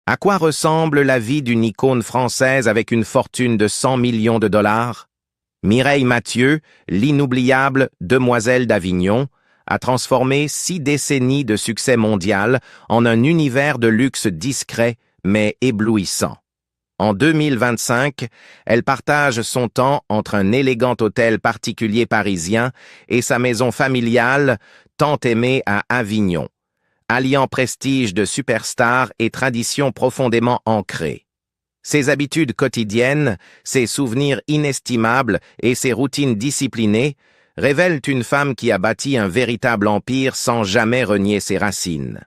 À quoi ressemble la vie d'une icône française avec une fortune de 100 millions de dollars? Mireille Mathieu, l'inoubliable demoiselle d'Avignon, a transformé 6 décennies de succès mondial en un univers de luxe discret mais éblouissant. En 2025, elle partage son temps entre un élégant hôtel particulier parisien et sa maison familiale, tant aimée à Avignon, alliant prestige de superstar et tradition profondément ancrée. Ses habitudes quotidiennes, ses souvenirs inestimables et ses routines disciplinées révèlent une femme qui a bâti un véritable empire sans jamais renier ses racines.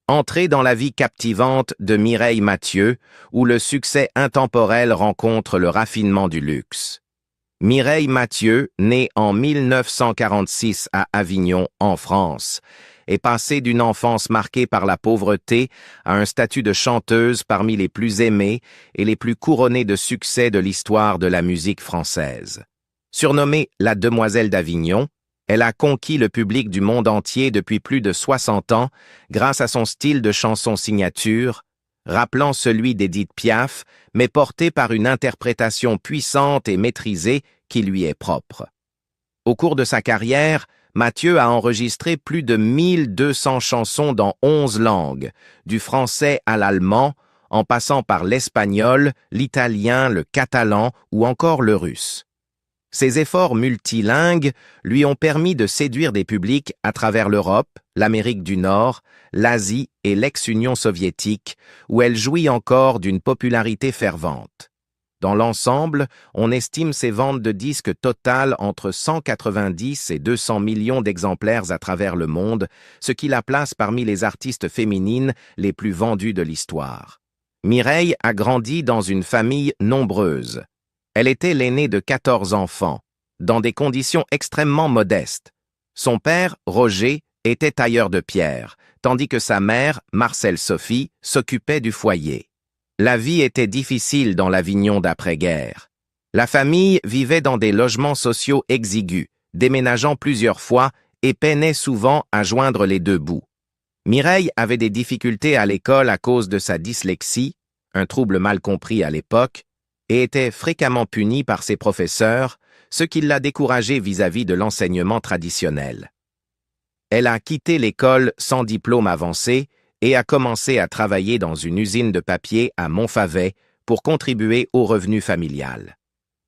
Entrez dans la vie captivante de Mireille Mathieu, où le succès intemporel rencontre le raffinement du luxe. Mireille Mathieu, née en 1946 à Avignon, en France, est passée d'une enfance marquée par la pauvreté à un statut de chanteuse parmi les plus aimées et les plus couronnées de succès de l'histoire de la musique française. Surnommée la Demoiselle d'Avignon, elle a conquis le public du monde entier depuis plus de 60 ans grâce à son style de chanson signature, rappelant celui d'Édith Piaf, mais porté par une interprétation puissante et maîtrisée qui lui est propre. Au cours de sa carrière, Mathieu a enregistré plus de 1200 chansons dans 11 langues, du français à l'allemand, en passant par l'espagnol, l'italien, le catalan ou encore le russe. Ses efforts multilingues lui ont permis de séduire des publics à travers l'Europe, l'Amérique du Nord, l'Asie et l'ex-Union soviétique, où elle jouit encore d'une popularité fervente. Dans l'ensemble, on estime ses ventes de disques totales entre 190 et 200 millions d'exemplaires à travers le monde, ce qui la place parmi les artistes féminines les plus vendues de l'histoire. Mireille a grandi dans une famille nombreuse. Elle était l'aînée de 14 enfants, dans des conditions extrêmement modestes. Son père, Roger, était tailleur de pierre, tandis que sa mère, Marcelle Sophie, s'occupait du foyer. La vie était difficile dans l'Avignon d'après-guerre. La famille vivait dans des logements sociaux exigus, déménageant plusieurs fois et peinait souvent à joindre les deux bouts. Mireille avait des difficultés à l'école à cause de sa dyslexie, un trouble mal compris à l'époque, et était fréquemment punie par ses professeurs, ce qui l'a découragée vis-à-vis de l'enseignement traditionnel. Elle a quitté l'école sans diplôme avancé et a commencé à travailler dans une usine de papier à Montfavet pour contribuer au revenu familial.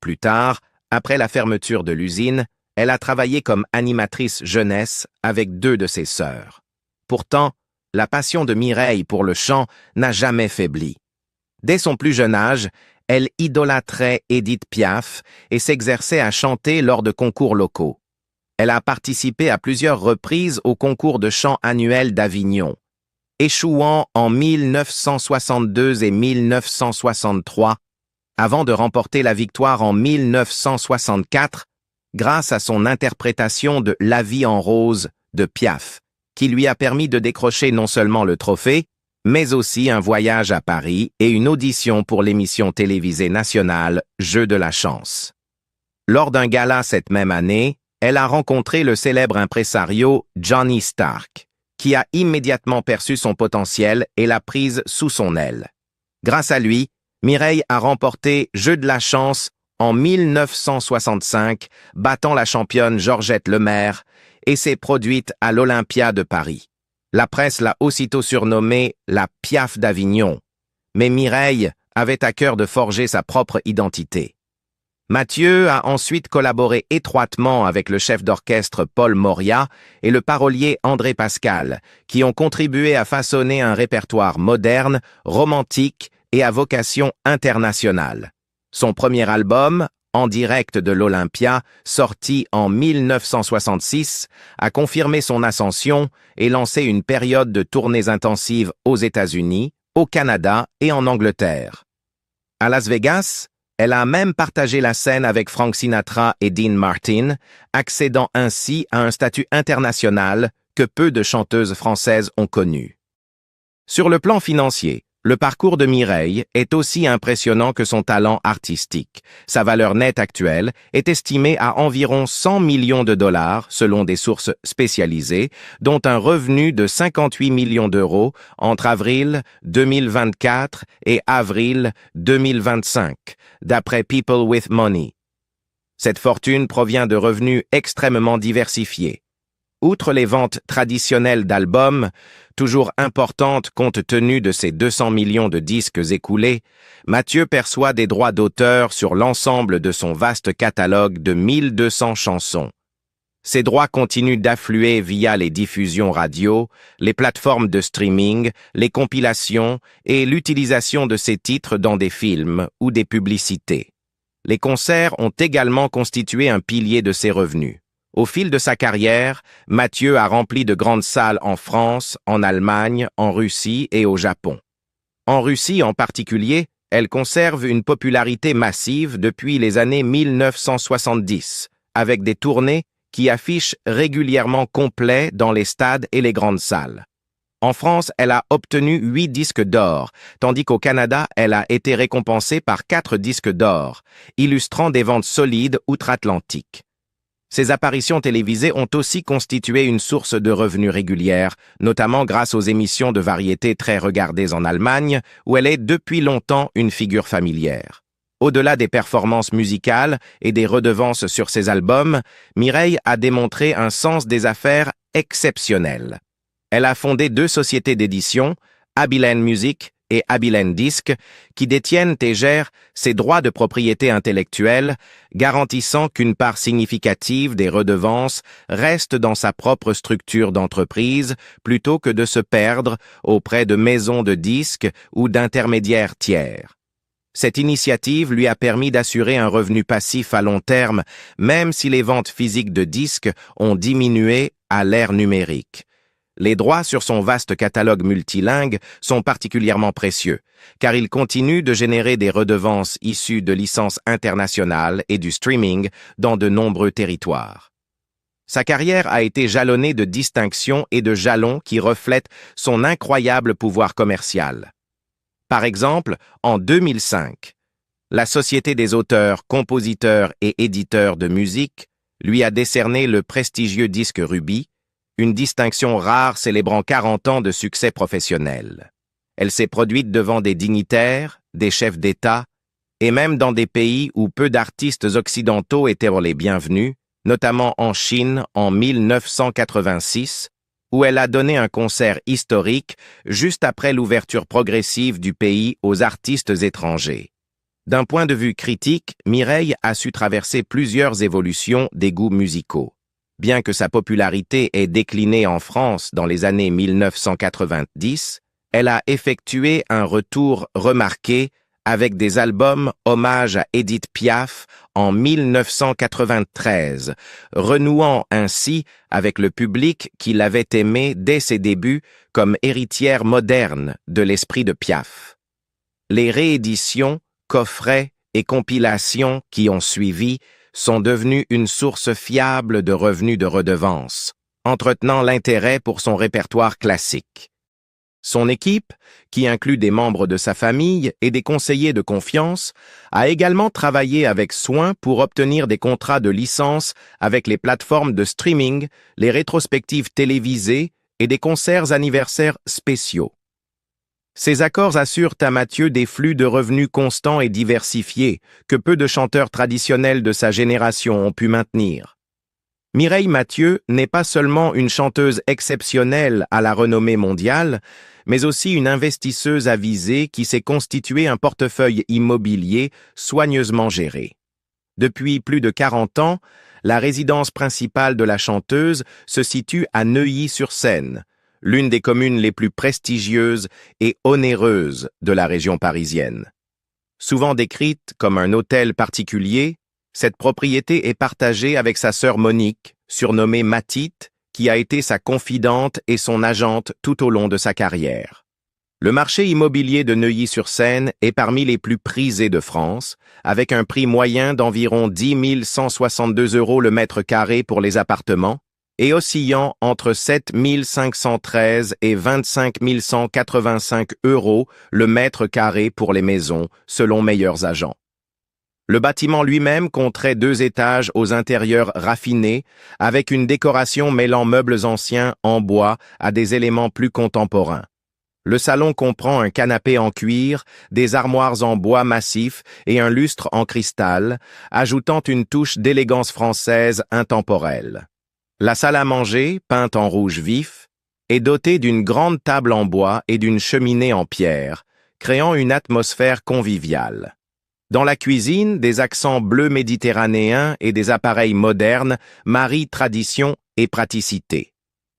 Plus tard, après la fermeture de l'usine, elle a travaillé comme animatrice jeunesse avec 2 de ses sœurs. Pourtant, la passion de Mireille pour le chant n'a jamais faibli. Dès son plus jeune âge, elle idolâtrait Édith Piaf et s'exerçait à chanter lors de concours locaux. Elle a participé à plusieurs reprises au concours de chant annuel d'Avignon, échouant en 1962 et 1963, avant de remporter la victoire en 1964 grâce à son interprétation de La vie en rose de Piaf, qui lui a permis de décrocher non seulement le trophée, mais aussi un voyage à Paris et une audition pour l'émission télévisée nationale Jeu de la chance. Lors d'un gala cette même année, elle a rencontré le célèbre impresario Johnny Stark, qui a immédiatement perçu son potentiel et l'a prise sous son aile. Grâce à lui, Mireille a remporté Jeu de la chance en 1965, battant la championne Georgette Lemaire, et s'est produite à l'Olympia de Paris. La presse l'a aussitôt surnommée la Piaf d'Avignon, mais Mireille avait à cœur de forger sa propre identité. Mathieu a ensuite collaboré étroitement avec le chef d'orchestre Paul Moria et le parolier André Pascal, qui ont contribué à façonner un répertoire moderne, romantique et à vocation internationale. Son premier album, En direct de l'Olympia, sorti en 1966, a confirmé son ascension et lancé une période de tournées intensives aux États-Unis, au Canada et en Angleterre. À Las Vegas, elle a même partagé la scène avec Frank Sinatra et Dean Martin, accédant ainsi à un statut international que peu de chanteuses françaises ont connu. Sur le plan financier, Le parcours de Mireille est aussi impressionnant que son talent artistique. Sa valeur nette actuelle est estimée à environ 100 millions de dollars selon des sources spécialisées, dont un revenu de 58 millions d'euros entre avril 2024 et avril 2025, d'après People with Money. Cette fortune provient de revenus extrêmement diversifiés. Outre les ventes traditionnelles d'albums, toujours importantes compte tenu de ses 200 millions de disques écoulés, Mathieu perçoit des droits d'auteur sur l'ensemble de son vaste catalogue de 1200 chansons. Ces droits continuent d'affluer via les diffusions radio, les plateformes de streaming, les compilations et l'utilisation de ces titres dans des films ou des publicités. Les concerts ont également constitué un pilier de ses revenus. Au fil de sa carrière, Mathieu a rempli de grandes salles en France, en Allemagne, en Russie et au Japon. En Russie en particulier, elle conserve une popularité massive depuis les années 1970, avec des tournées qui affichent régulièrement complets dans les stades et les grandes salles. En France, elle a obtenu 8 disques d'or, tandis qu'au Canada, elle a été récompensée par 4 disques d'or, illustrant des ventes solides outre-Atlantique. Ses apparitions télévisées ont aussi constitué une source de revenus régulière, notamment grâce aux émissions de variété très regardées en Allemagne, où elle est depuis longtemps une figure familière. Au-delà des performances musicales et des redevances sur ses albums, Mireille a démontré un sens des affaires exceptionnel. Elle a fondé 2 sociétés d'édition, Abilene Music et Abilene Disc, qui détiennent et gèrent ses droits de propriété intellectuelle, garantissant qu'une part significative des redevances reste dans sa propre structure d'entreprise plutôt que de se perdre auprès de maisons de disques ou d'intermédiaires tiers. Cette initiative lui a permis d'assurer un revenu passif à long terme, même si les ventes physiques de disques ont diminué à l'ère numérique. Les droits sur son vaste catalogue multilingue sont particulièrement précieux, car il continue de générer des redevances issues de licences internationales et du streaming dans de nombreux territoires. Sa carrière a été jalonnée de distinctions et de jalons qui reflètent son incroyable pouvoir commercial. Par exemple, en 2005, la Société des auteurs, compositeurs et éditeurs de musique lui a décerné le prestigieux disque Ruby, une distinction rare célébrant 40 ans de succès professionnel. Elle s'est produite devant des dignitaires, des chefs d'État, et même dans des pays où peu d'artistes occidentaux étaient les bienvenus, notamment en Chine en 1986, où elle a donné un concert historique juste après l'ouverture progressive du pays aux artistes étrangers. D'un point de vue critique, Mireille a su traverser plusieurs évolutions des goûts musicaux. Bien que sa popularité ait décliné en France dans les années 1990, elle a effectué un retour remarqué avec des albums hommage à Édith Piaf en 1993, renouant ainsi avec le public qui l'avait aimée dès ses débuts comme héritière moderne de l'esprit de Piaf. Les rééditions, coffrets et compilations qui ont suivi sont devenus une source fiable de revenus de redevances, entretenant l'intérêt pour son répertoire classique. Son équipe, qui inclut des membres de sa famille et des conseillers de confiance, a également travaillé avec soin pour obtenir des contrats de licence avec les plateformes de streaming, les rétrospectives télévisées et des concerts anniversaires spéciaux. Ces accords assurent à Mathieu des flux de revenus constants et diversifiés que peu de chanteurs traditionnels de sa génération ont pu maintenir. Mireille Mathieu n'est pas seulement une chanteuse exceptionnelle à la renommée mondiale, mais aussi une investisseuse avisée qui s'est constituée un portefeuille immobilier soigneusement géré. Depuis plus de 40 ans, la résidence principale de la chanteuse se situe à Neuilly-sur-Seine, l'une des communes les plus prestigieuses et onéreuses de la région parisienne. Souvent décrite comme un hôtel particulier, cette propriété est partagée avec sa sœur Monique, surnommée Matite, qui a été sa confidente et son agente tout au long de sa carrière. Le marché immobilier de Neuilly-sur-Seine est parmi les plus prisés de France, avec un prix moyen d'environ 10 162 € le mètre carré pour les appartements et oscillant entre 7 513 et 25 185 € le mètre carré pour les maisons, selon Meilleurs Agents. Le bâtiment lui-même compterait 2 étages aux intérieurs raffinés, avec une décoration mêlant meubles anciens en bois à des éléments plus contemporains. Le salon comprend un canapé en cuir, des armoires en bois massif et un lustre en cristal, ajoutant une touche d'élégance française intemporelle. La salle à manger, peinte en rouge vif, est dotée d'une grande table en bois et d'une cheminée en pierre, créant une atmosphère conviviale. Dans la cuisine, des accents bleus méditerranéens et des appareils modernes marient tradition et praticité.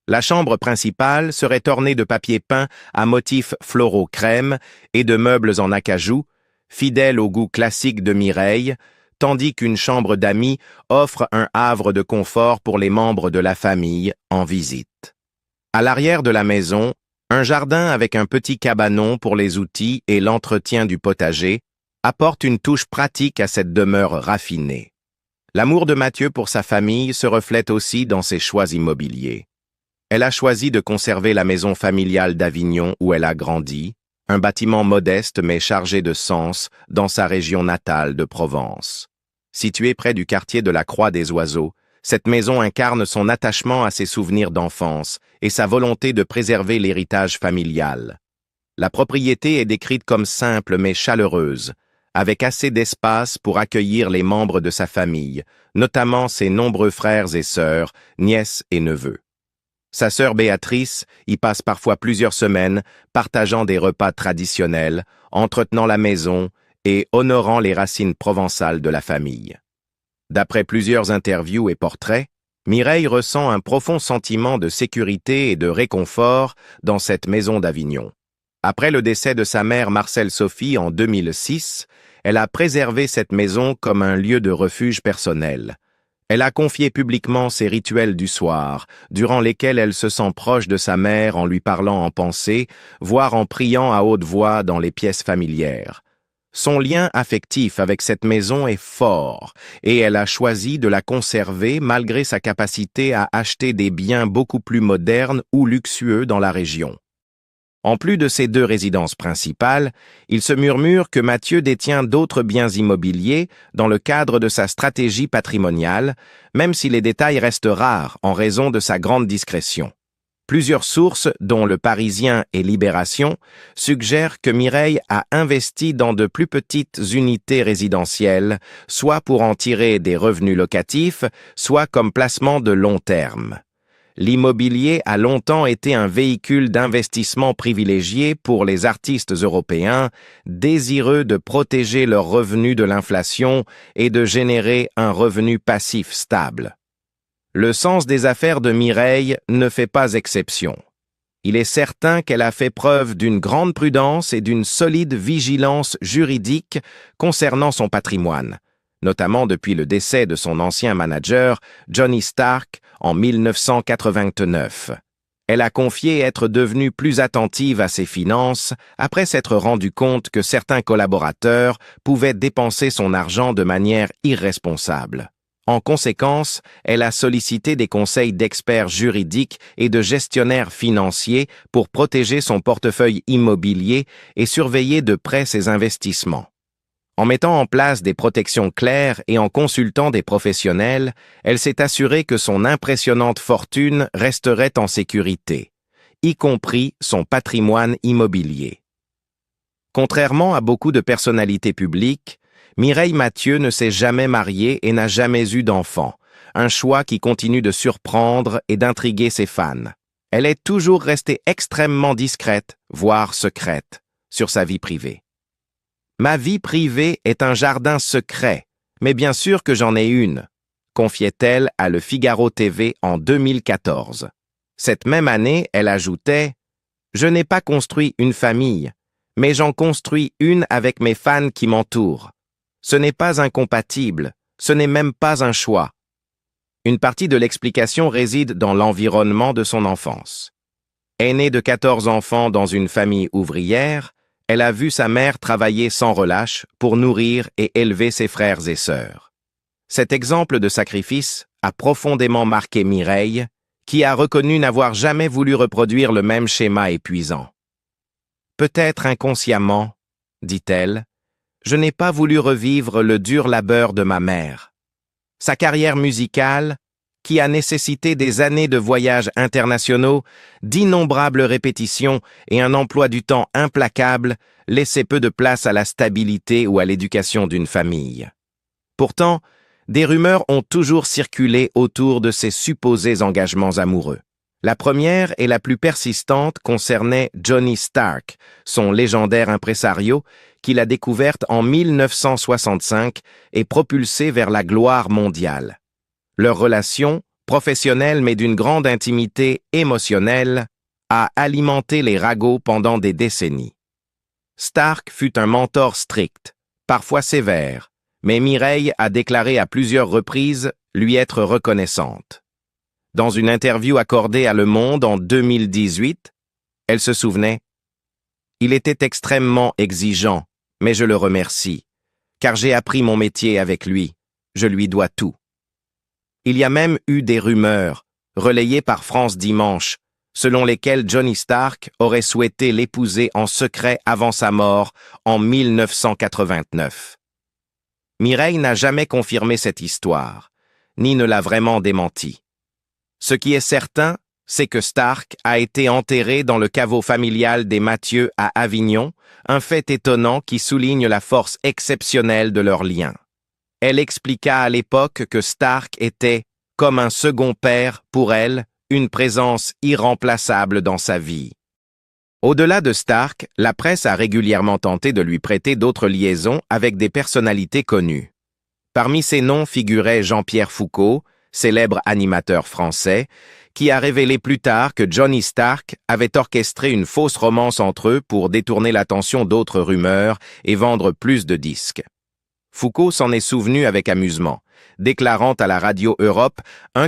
La chambre principale serait ornée de papier peint à motifs floraux crème et de meubles en acajou, fidèles au goût classique de Mireille, tandis qu'une chambre d'amis offre un havre de confort pour les membres de la famille en visite. À l'arrière de la maison, un jardin avec un petit cabanon pour les outils et l'entretien du potager apporte une touche pratique à cette demeure raffinée. L'amour de Mathieu pour sa famille se reflète aussi dans ses choix immobiliers. Elle a choisi de conserver la maison familiale d'Avignon où elle a grandi, un bâtiment modeste mais chargé de sens dans sa région natale de Provence. Située près du quartier de la Croix des Oiseaux, cette maison incarne son attachement à ses souvenirs d'enfance et sa volonté de préserver l'héritage familial. La propriété est décrite comme simple mais chaleureuse, avec assez d'espace pour accueillir les membres de sa famille, notamment ses nombreux frères et sœurs, nièces et neveux. Sa sœur Béatrice y passe parfois plusieurs semaines, partageant des repas traditionnels, entretenant la maison et honorant les racines provençales de la famille. D'après plusieurs interviews et portraits, Mireille ressent un profond sentiment de sécurité et de réconfort dans cette maison d'Avignon. Après le décès de sa mère Marcelle Sophie en 2006, elle a préservé cette maison comme un lieu de refuge personnel. Elle a confié publiquement ses rituels du soir, durant lesquels elle se sent proche de sa mère en lui parlant en pensée, voire en priant à haute voix dans les pièces familières. Son lien affectif avec cette maison est fort, et elle a choisi de la conserver malgré sa capacité à acheter des biens beaucoup plus modernes ou luxueux dans la région. En plus de ces 2 résidences principales, il se murmure que Mathieu détient d'autres biens immobiliers dans le cadre de sa stratégie patrimoniale, même si les détails restent rares en raison de sa grande discrétion. Plusieurs sources, dont Le Parisien et Libération, suggèrent que Mireille a investi dans de plus petites unités résidentielles, soit pour en tirer des revenus locatifs, soit comme placement de long terme. L'immobilier a longtemps été un véhicule d'investissement privilégié pour les artistes européens, désireux de protéger leurs revenus de l'inflation et de générer un revenu passif stable. Le sens des affaires de Mireille ne fait pas exception. Il est certain qu'elle a fait preuve d'une grande prudence et d'une solide vigilance juridique concernant son patrimoine, notamment depuis le décès de son ancien manager, Johnny Stark, en 1989. Elle a confié être devenue plus attentive à ses finances après s'être rendu compte que certains collaborateurs pouvaient dépenser son argent de manière irresponsable. En conséquence, elle a sollicité des conseils d'experts juridiques et de gestionnaires financiers pour protéger son portefeuille immobilier et surveiller de près ses investissements. En mettant en place des protections claires et en consultant des professionnels, elle s'est assurée que son impressionnante fortune resterait en sécurité, y compris son patrimoine immobilier. Contrairement à beaucoup de personnalités publiques, Mireille Mathieu ne s'est jamais mariée et n'a jamais eu d'enfant, un choix qui continue de surprendre et d'intriguer ses fans. Elle est toujours restée extrêmement discrète, voire secrète, sur sa vie privée. « Ma vie privée est un jardin secret, mais bien sûr que j'en ai une », confiait-elle à Le Figaro TV en 2014. Cette même année, elle ajoutait « Je n'ai pas construit une famille, mais j'en construis une avec mes fans qui m'entourent. Ce n'est pas incompatible, ce n'est même pas un choix. » Une partie de l'explication réside dans l'environnement de son enfance. Aînée de 14 enfants dans une famille ouvrière, elle a vu sa mère travailler sans relâche pour nourrir et élever ses frères et sœurs. Cet exemple de sacrifice a profondément marqué Mireille qui a reconnu n'avoir jamais voulu reproduire le même schéma épuisant. Peut-être inconsciemment, dit-elle, je n'ai pas voulu revivre le dur labeur de ma mère. Sa carrière musicale, qui a nécessité des années de voyages internationaux, d'innombrables répétitions et un emploi du temps implacable, laissait peu de place à la stabilité ou à l'éducation d'une famille. Pourtant, des rumeurs ont toujours circulé autour de ses supposés engagements amoureux. La première et la plus persistante concernait Johnny Stark, son légendaire impresario, qu'il a découverte en 1965 et propulsé vers la gloire mondiale. Leur relation, professionnelle mais d'une grande intimité émotionnelle, a alimenté les ragots pendant des décennies. Stark fut un mentor strict, parfois sévère, mais Mireille a déclaré à plusieurs reprises lui être reconnaissante. Dans une interview accordée à Le Monde en 2018, elle se souvenait « Il était extrêmement exigeant, mais je le remercie, car j'ai appris mon métier avec lui, je lui dois tout. » Il y a même eu des rumeurs, relayées par France Dimanche, selon lesquelles Johnny Stark aurait souhaité l'épouser en secret avant sa mort en 1989. Mireille n'a jamais confirmé cette histoire, ni ne l'a vraiment démentie. Ce qui est certain, c'est que Stark a été enterré dans le caveau familial des Mathieu à Avignon, un fait étonnant qui souligne la force exceptionnelle de leur lien. Elle expliqua à l'époque que Stark était, comme un second père pour elle, une présence irremplaçable dans sa vie. Au-delà de Stark, la presse a régulièrement tenté de lui prêter d'autres liaisons avec des personnalités connues. Parmi ces noms figurait Jean-Pierre Foucault, célèbre animateur français, qui a révélé plus tard que Johnny Stark avait orchestré une fausse romance entre eux pour détourner l'attention d'autres rumeurs et vendre plus de disques. Foucault s'en est souvenu avec amusement, déclarant à la radio Europe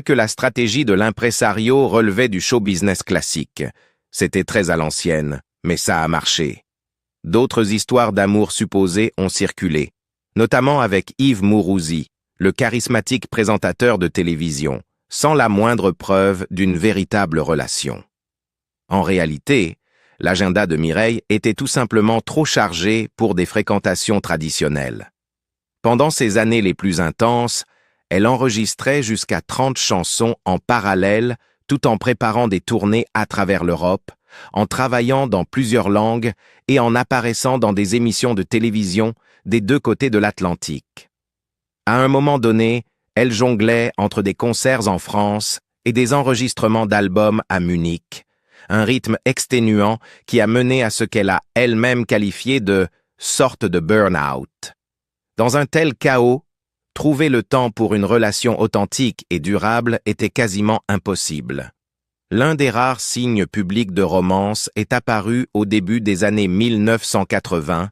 que la stratégie de l'impresario relevait du show business classique. C'était très à l'ancienne, mais ça a marché. D'autres histoires d'amour supposées ont circulé, notamment avec Yves Mourouzi, le charismatique présentateur de télévision, sans la moindre preuve d'une véritable relation. En réalité, l'agenda de Mireille était tout simplement trop chargé pour des fréquentations traditionnelles. Pendant ses années les plus intenses, elle enregistrait jusqu'à 30 chansons en parallèle tout en préparant des tournées à travers l'Europe, en travaillant dans plusieurs langues et en apparaissant dans des émissions de télévision des deux côtés de l'Atlantique. À un moment donné, elle jonglait entre des concerts en France et des enregistrements d'albums à Munich, un rythme exténuant qui a mené à ce qu'elle a elle-même qualifié de « sorte de burn-out ». Dans un tel chaos, trouver le temps pour une relation authentique et durable était quasiment impossible. L'un des rares signes publics de romance est apparu au début des années 1980,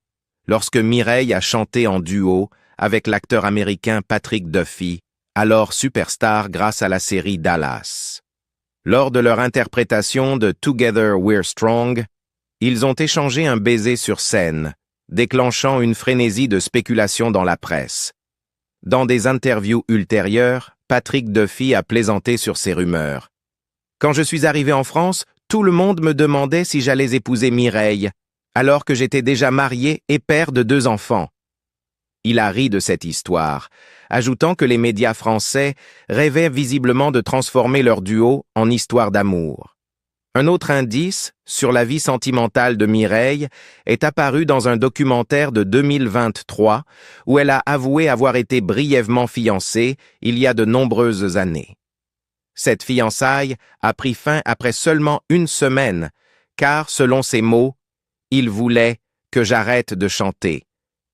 lorsque Mireille a chanté en duo avec l'acteur américain Patrick Duffy, alors superstar grâce à la série Dallas. Lors de leur interprétation de Together We're Strong, ils ont échangé un baiser sur scène, déclenchant une frénésie de spéculation dans la presse. Dans des interviews ultérieures, Patrick Duffy a plaisanté sur ces rumeurs. « Quand je suis arrivé en France, tout le monde me demandait si j'allais épouser Mireille, alors que j'étais déjà marié et père de 2 enfants. » Il a ri de cette histoire, ajoutant que les médias français rêvaient visiblement de transformer leur duo en histoire d'amour. Un autre indice sur la vie sentimentale de Mireille est apparu dans un documentaire de 2023 où elle a avoué avoir été brièvement fiancée il y a de nombreuses années. Cette fiançaille a pris fin après seulement 1 semaine, car, selon ses mots, « il voulait que j'arrête de chanter ».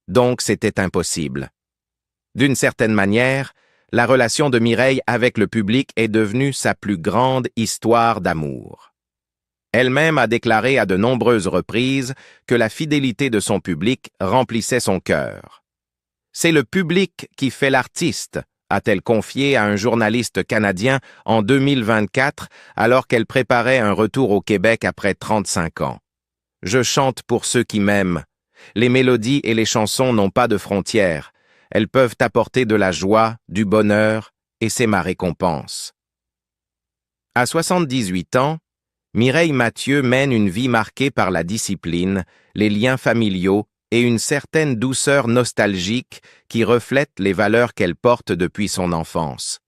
Donc c'était impossible. D'une certaine manière, la relation de Mireille avec le public est devenue sa plus grande histoire d'amour. Elle-même a déclaré à de nombreuses reprises que la fidélité de son public remplissait son cœur. « C'est le public qui fait l'artiste », a-t-elle confié à un journaliste canadien en 2024 alors qu'elle préparait un retour au Québec après 35 ans. « Je chante pour ceux qui m'aiment. Les mélodies et les chansons n'ont pas de frontières. Elles peuvent apporter de la joie, du bonheur, et c'est ma récompense. » À 78 ans, Mireille Mathieu mène une vie marquée par la discipline, les liens familiaux et une certaine douceur nostalgique qui reflète les valeurs qu'elle porte depuis son enfance.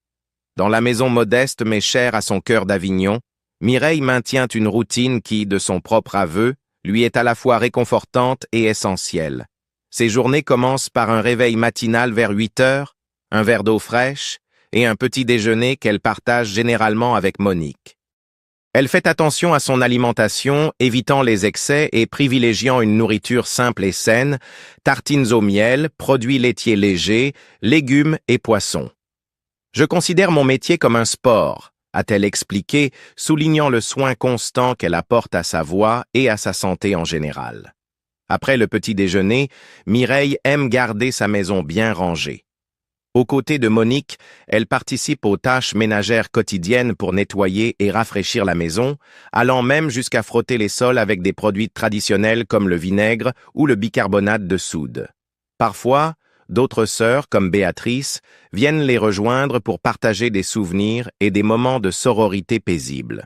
Dans la maison modeste mais chère à son cœur d'Avignon, Mireille maintient une routine qui, de son propre aveu, lui est à la fois réconfortante et essentielle. Ses journées commencent par un réveil matinal vers 8 heures, un verre d'eau fraîche et un petit déjeuner qu'elle partage généralement avec Monique. Elle fait attention à son alimentation, évitant les excès et privilégiant une nourriture simple et saine, tartines au miel, produits laitiers légers, légumes et poissons. « Je considère mon métier comme un sport », a-t-elle expliqué, soulignant le soin constant qu'elle apporte à sa voix et à sa santé en général. Après le petit déjeuner, Mireille aime garder sa maison bien rangée. Aux côtés de Monique, elle participe aux tâches ménagères quotidiennes pour nettoyer et rafraîchir la maison, allant même jusqu'à frotter les sols avec des produits traditionnels comme le vinaigre ou le bicarbonate de soude. Parfois, d'autres sœurs, comme Béatrice, viennent les rejoindre pour partager des souvenirs et des moments de sororité paisible.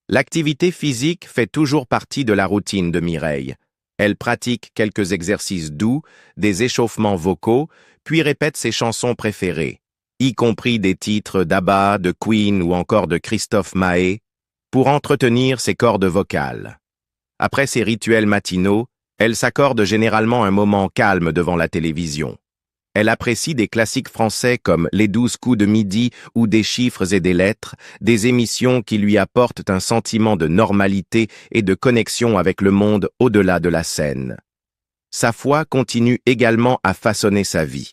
L'activité physique fait toujours partie de la routine de Mireille. Elle pratique quelques exercices doux, des échauffements vocaux, puis répète ses chansons préférées, y compris des titres d'ABBA, de Queen ou encore de Christophe Maé, pour entretenir ses cordes vocales. Après ses rituels matinaux, elle s'accorde généralement un moment calme devant la télévision. Elle apprécie des classiques français comme Les 12 coups de midi ou Des chiffres et des lettres, des émissions qui lui apportent un sentiment de normalité et de connexion avec le monde au-delà de la scène. Sa foi continue également à façonner sa vie.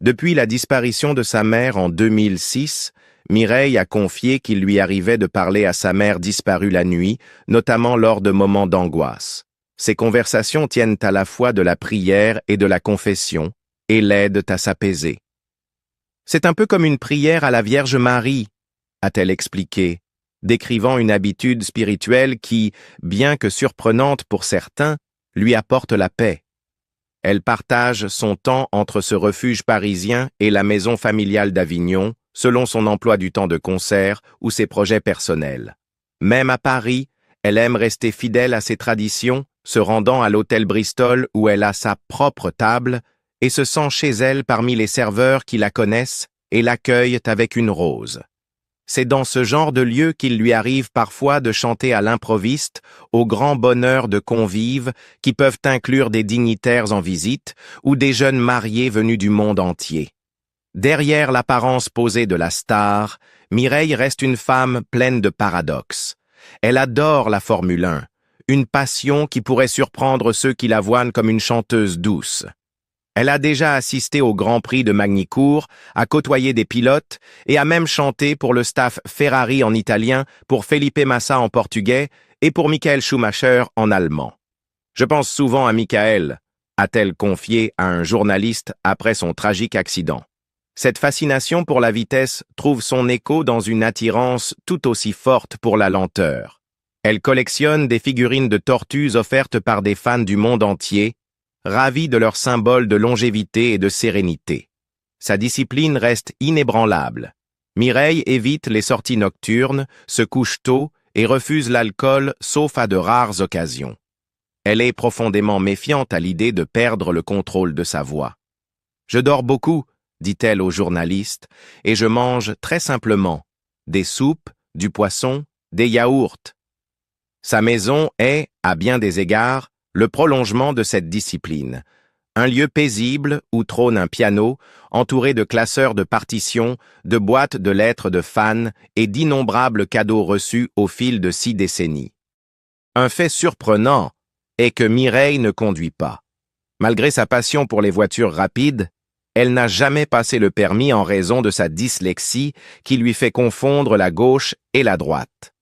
Depuis la disparition de sa mère en 2006, Mireille a confié qu'il lui arrivait de parler à sa mère disparue la nuit, notamment lors de moments d'angoisse. Ces conversations tiennent à la fois de la prière et de la confession, et l'aident à s'apaiser. C'est un peu comme une prière à la Vierge Marie, a-t-elle expliqué, décrivant une habitude spirituelle qui, bien que surprenante pour certains, lui apporte la paix. Elle partage son temps entre ce refuge parisien et la maison familiale d'Avignon, selon son emploi du temps de concert ou ses projets personnels. Même à Paris, elle aime rester fidèle à ses traditions, se rendant à l'hôtel Bristol où elle a sa propre table et se sent chez elle parmi les serveurs qui la connaissent et l'accueillent avec une rose. C'est dans ce genre de lieu qu'il lui arrive parfois de chanter à l'improviste, au grand bonheur de convives qui peuvent inclure des dignitaires en visite ou des jeunes mariés venus du monde entier. Derrière l'apparence posée de la star, Mireille reste une femme pleine de paradoxes. Elle adore la Formule 1, une passion qui pourrait surprendre ceux qui la voient comme une chanteuse douce. Elle a déjà assisté au Grand Prix de Magny-Cours, a côtoyé des pilotes et a même chanté pour le staff Ferrari en italien, pour Felipe Massa en portugais et pour Michael Schumacher en allemand. « Je pense souvent à Michael », a-t-elle confié à un journaliste après son tragique accident. Cette fascination pour la vitesse trouve son écho dans une attirance tout aussi forte pour la lenteur. Elle collectionne des figurines de tortues offertes par des fans du monde entier, ravis de leur symbole de longévité et de sérénité. Sa discipline reste inébranlable. Mireille évite les sorties nocturnes, se couche tôt et refuse l'alcool sauf à de rares occasions. Elle est profondément méfiante à l'idée de perdre le contrôle de sa voix. « Je dors beaucoup », dit-elle aux journalistes, « et je mange très simplement des soupes, du poisson, des yaourts. » Sa maison est, à bien des égards, le prolongement de cette discipline. Un lieu paisible où trône un piano, entouré de classeurs de partitions, de boîtes de lettres de fans et d'innombrables cadeaux reçus au fil de 6 décennies. Un fait surprenant est que Mireille ne conduit pas. Malgré sa passion pour les voitures rapides, elle n'a jamais passé le permis en raison de sa dyslexie qui lui fait confondre la gauche et la droite.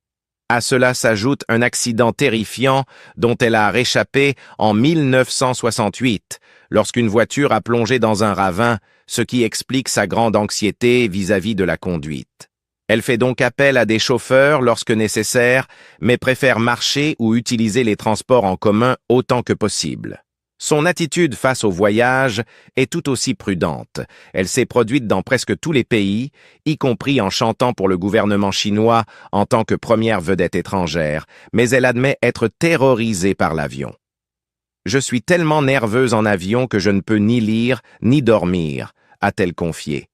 À cela s'ajoute un accident terrifiant dont elle a réchappé en 1968, lorsqu'une voiture a plongé dans un ravin, ce qui explique sa grande anxiété vis-à-vis de la conduite. Elle fait donc appel à des chauffeurs lorsque nécessaire, mais préfère marcher ou utiliser les transports en commun autant que possible. Son attitude face au voyage est tout aussi prudente. Elle s'est produite dans presque tous les pays, y compris en chantant pour le gouvernement chinois en tant que première vedette étrangère, mais elle admet être terrorisée par l'avion. Je suis tellement nerveuse en avion que je ne peux ni lire ni dormir, a-t-elle confié.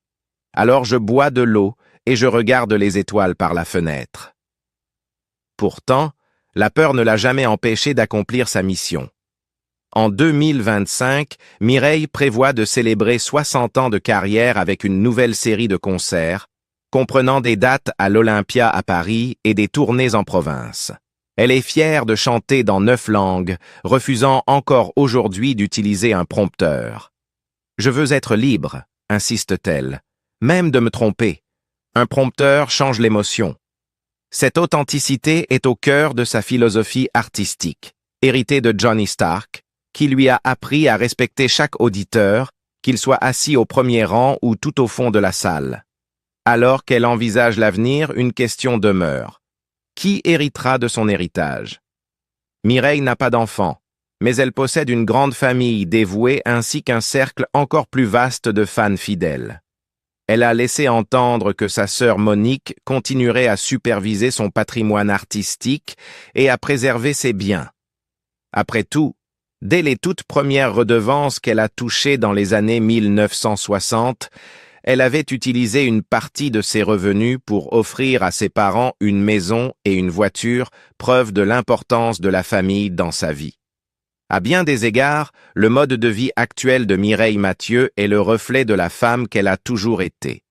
Alors je bois de l'eau et je regarde les étoiles par la fenêtre. Pourtant, la peur ne l'a jamais empêchée d'accomplir sa mission. En 2025, Mireille prévoit de célébrer 60 ans de carrière avec une nouvelle série de concerts, comprenant des dates à l'Olympia à Paris et des tournées en province. Elle est fière de chanter dans 9 langues, refusant encore aujourd'hui d'utiliser un prompteur. « Je veux être libre », insiste-t-elle, « même de me tromper. Un prompteur change l'émotion. » Cette authenticité est au cœur de sa philosophie artistique, héritée de Johnny Stark, qui lui a appris à respecter chaque auditeur, qu'il soit assis au premier rang ou tout au fond de la salle. Alors qu'elle envisage l'avenir, une question demeure. Qui héritera de son héritage? Mireille n'a pas d'enfant, mais elle possède une grande famille dévouée ainsi qu'un cercle encore plus vaste de fans fidèles. Elle a laissé entendre que sa sœur Monique continuerait à superviser son patrimoine artistique et à préserver ses biens. Après tout, dès les toutes premières redevances qu'elle a touchées dans les années 1960, elle avait utilisé une partie de ses revenus pour offrir à ses parents une maison et une voiture, preuve de l'importance de la famille dans sa vie. À bien des égards, le mode de vie actuel de Mireille Mathieu est le reflet de la femme qu'elle a toujours été.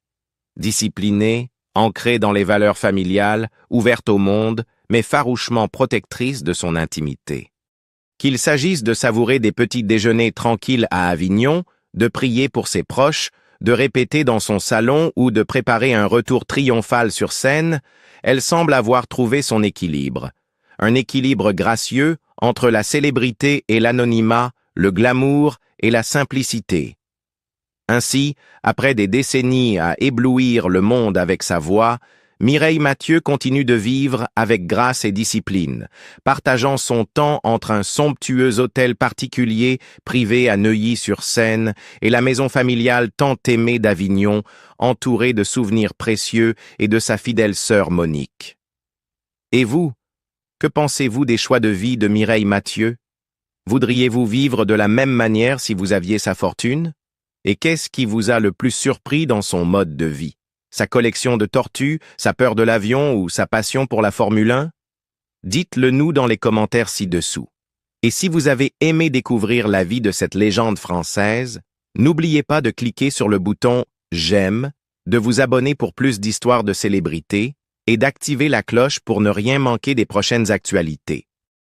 Disciplinée, ancrée dans les valeurs familiales, ouverte au monde, mais farouchement protectrice de son intimité. Qu'il s'agisse de savourer des petits déjeuners tranquilles à Avignon, de prier pour ses proches, de répéter dans son salon ou de préparer un retour triomphal sur scène, elle semble avoir trouvé son équilibre. Un équilibre gracieux entre la célébrité et l'anonymat, le glamour et la simplicité. Ainsi, après des décennies à éblouir le monde avec sa voix, Mireille Mathieu continue de vivre avec grâce et discipline, partageant son temps entre un somptueux hôtel particulier privé à Neuilly-sur-Seine et la maison familiale tant aimée d'Avignon, entourée de souvenirs précieux et de sa fidèle sœur Monique. Et vous, que pensez-vous des choix de vie de Mireille Mathieu? Voudriez-vous vivre de la même manière si vous aviez sa fortune? Et qu'est-ce qui vous a le plus surpris dans son mode de vie? Sa collection de tortues, sa peur de l'avion ou sa passion pour la Formule 1? Dites-le nous dans les commentaires ci-dessous. Et si vous avez aimé découvrir la vie de cette légende française, n'oubliez pas de cliquer sur le bouton « J'aime », de vous abonner pour plus d'histoires de célébrités et d'activer la cloche pour ne rien manquer des prochaines actualités.